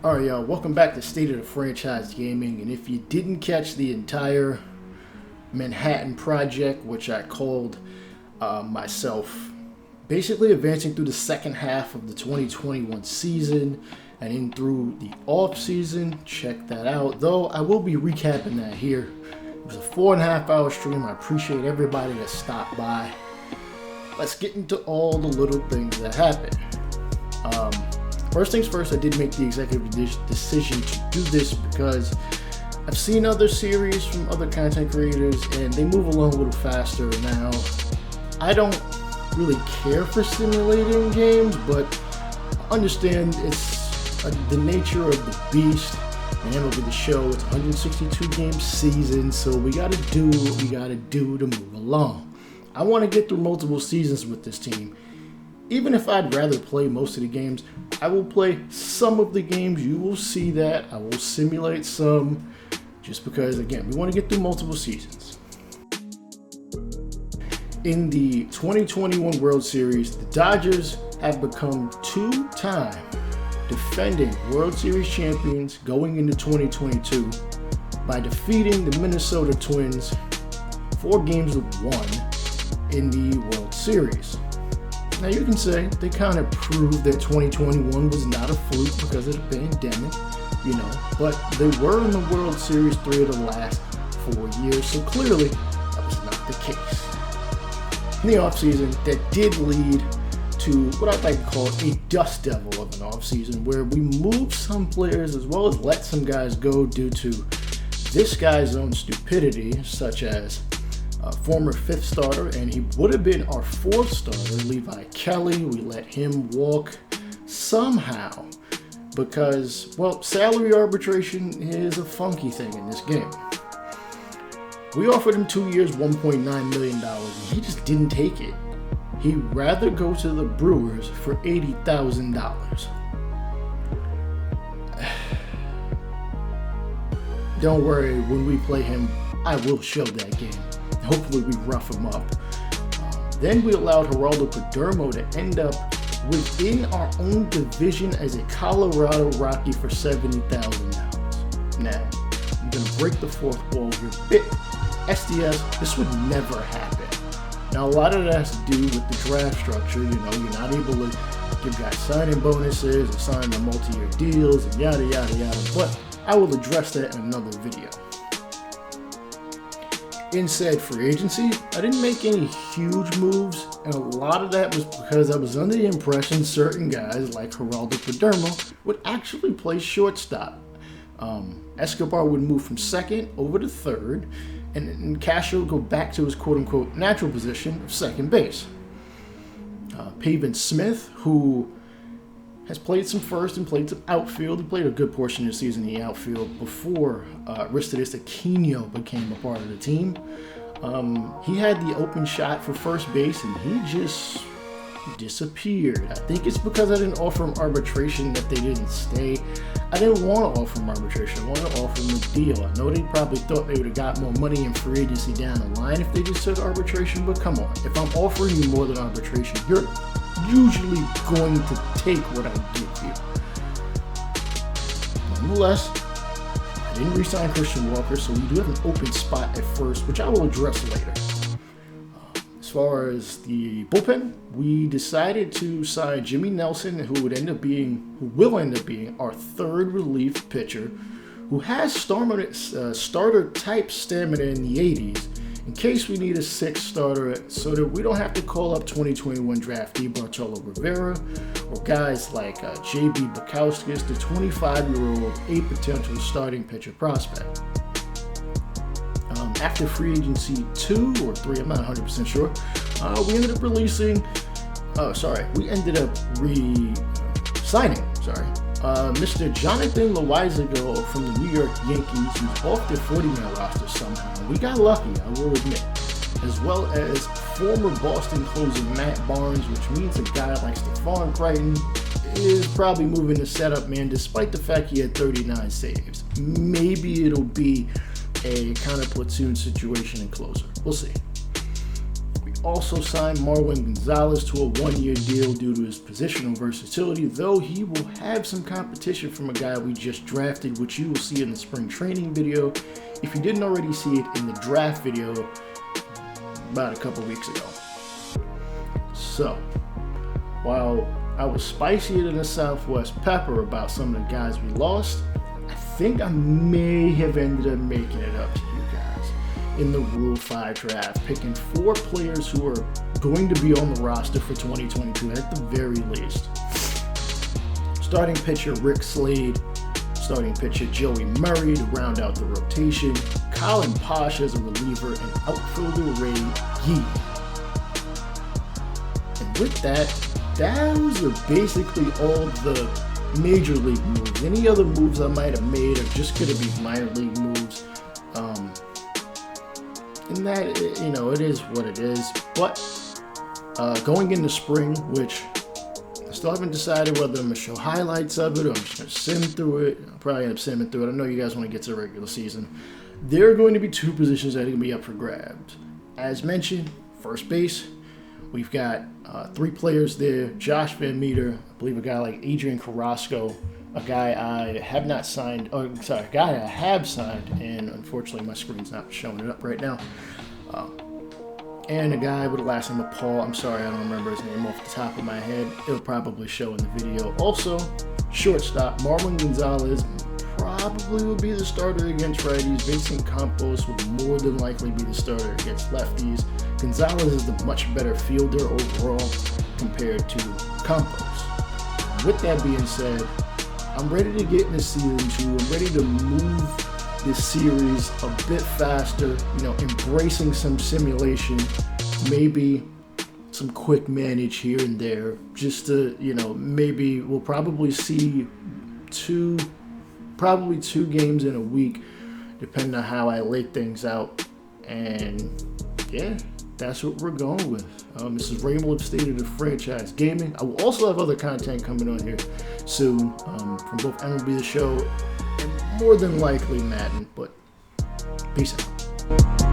Alright, y'all, welcome back to State of the Franchise Gaming. And if you didn't catch the entire Manhattan Project, which I called myself basically advancing through the second half of the 2021 season and in through the off season, check that out. Though I will be recapping that here. It was a 4.5 hour stream. I appreciate everybody that stopped by. Let's get into all the little things that happened. First things first, I did make the executive decision to do this because I've seen other series from other content creators and they move along a little faster now. I don't really care for simulating games, but I understand it's the nature of the beast. And MLB the Show, it's a 162 game season, so we gotta do what we gotta do to move along. I want to get through multiple seasons with this team. Even if I'd rather play most of the games, I will play some of the games. You will see that. I will simulate some, just because, again, we want to get through multiple seasons. In the 2021 World Series, the Dodgers have become two-time defending World Series champions going into 2022 by defeating the Minnesota Twins 4-1 in the World Series. Now you can say they kind of proved that 2021 was not a fluke because of the pandemic, but they were in the World Series 3 of the last 4 years, so clearly that was not the case. In the offseason, that did lead to what I'd like to call a dust devil of an offseason, where we moved some players as well as let some guys go due to this guy's own stupidity, such as former 5th starter, and he would have been our 4th starter, Levi Kelly. We let him walk somehow because, salary arbitration is a funky thing in this game. We offered him 2 years, $1.9 million, and he just didn't take it. He'd rather go to the Brewers for $80,000. Don't worry, when we play him, I will show that game. Hopefully we rough him up. Then we allowed Geraldo Perdomo to end up within our own division as a Colorado Rocky for $70,000. Now, I'm going to break the fourth wall here a bit. SDS, this would never happen. Now, a lot of that has to do with the draft structure. You're not able to give guys signing bonuses or sign them multi-year deals and yada, yada, yada. But I will address that in another video. In said free agency, I didn't make any huge moves, and a lot of that was because I was under the impression certain guys like Geraldo Perdomo would actually play shortstop. Escobar would move from 2nd over to 3rd, and Castro would go back to his quote-unquote natural position of 2nd base. Pavin Smith, who has played some first and played some outfield. He played a good portion of the season in the outfield before Aristides Aquino became a part of the team. He had the open shot for first base and he just disappeared. I think it's because I didn't offer him arbitration that they didn't stay. I didn't want to offer him arbitration. I wanted to offer him a deal. I know they probably thought they would have got more money in free agency down the line if they just said arbitration, but come on. If I'm offering you more than arbitration, you're usually going to take what I give you. Nonetheless, I didn't re-sign Christian Walker, so we do have an open spot at first, which I will address later. As far as the bullpen, we decided to sign Jimmy Nelson, who will end up being our 3rd relief pitcher, who has starter type stamina in the 80s. In case we need a 6th starter, so that we don't have to call up 2021 draftee Bartolo Rivera or guys like J.B. Bukowskis, the 25-year-old a potential starting pitcher prospect. After free agency 2 or 3, I'm not 100% sure, we ended up signing Mr. Jonathan Loaizaga from the New York Yankees, who's off their 40-man roster somehow. We got lucky, I will admit. As well as former Boston closer Matt Barnes, which means a guy like Stephon Crichton is probably moving the setup man, despite the fact he had 39 saves. Maybe it'll be a kind of platoon situation and closer. We'll see. We also signed Marwin Gonzalez to a 1-year deal due to his positional versatility, though he will have some competition from a guy we just drafted, which you will see in the spring training video if you didn't already see it in the draft video about a couple weeks ago. So, while I was spicier than a Southwest pepper about some of the guys we lost, I think I may have ended up making it up to you guys in the Rule 5 draft, picking 4 players who are going to be on the roster for 2022 at the very least. Starting pitcher Rick Slade, starting pitcher Joey Murray to round out the rotation, Colin Posh as a reliever, and outfielder Ray Yee. And with that, those are basically all the major league moves. Any other moves I might have made are just going to be minor league moves. And that, you know, it is what it is. But going into spring, which I still haven't decided whether I'm going to show highlights of it or I'm just going to sim through it. I'll probably end up simming through it. I know you guys want to get to the regular season. There are going to be 2 positions that are going to be up for grabs. As mentioned, first base. We've got 3 players there. Josh Van Meter, I believe a guy like Adrian Carrasco, a guy I have not signed, a guy I have signed, and unfortunately my screen's not showing it up right now. And a guy with the last name of Paul. I'm sorry, I don't remember his name off the top of my head. It'll probably show in the video. Also, shortstop, Marwin Gonzalez probably will be the starter against righties. Vincent Campos will more than likely be the starter against lefties. Gonzalez is the much better fielder overall compared to Campos. With that being said, I'm ready to get into season 2. I'm ready to move this series a bit faster, you know, embracing some simulation, maybe some quick manage here and there, just to, you know, maybe we'll probably see 2 games in a week, depending on how I lay things out. And yeah, that's what we're going with. This is Raymond of State of the Franchise Gaming. I will also have other content coming on here soon from both MLB the Show and more than likely Madden, but peace out.